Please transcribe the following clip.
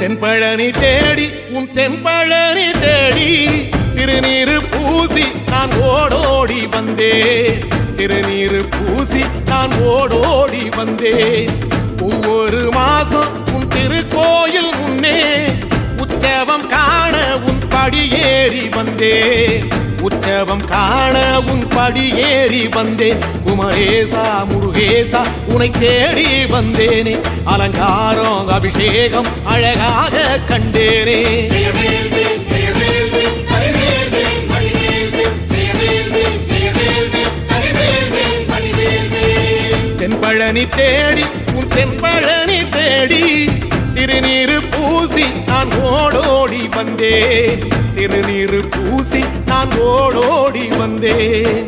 தென்பழனி தேடி உன் தென்பழனி தேடி திருநீரு பூசி நான் ஓடோடி வந்தேன். திருநீரு பூசி நான் ஓடோடி வந்தேன். ஒவ்வொரு மாசம் உன் திருக்கோயில் முன்னே உற்சவம் காண உன் படியேறி வந்தேன். உற்சவம் காண உன் படியேறி வந்தேன். குமரேசா முருகேசா உனை தேடி வந்தேனே. அலங்காரம் அபிஷேகம் அழகாக கண்டேனே. தென்பழனி தேடி உன் தென்பழனி தேடி திருநீரு பூசி நான் ஓடோடி வந்தேன். திருநீரு பூசி நான் ஓடோடி வந்தேன்.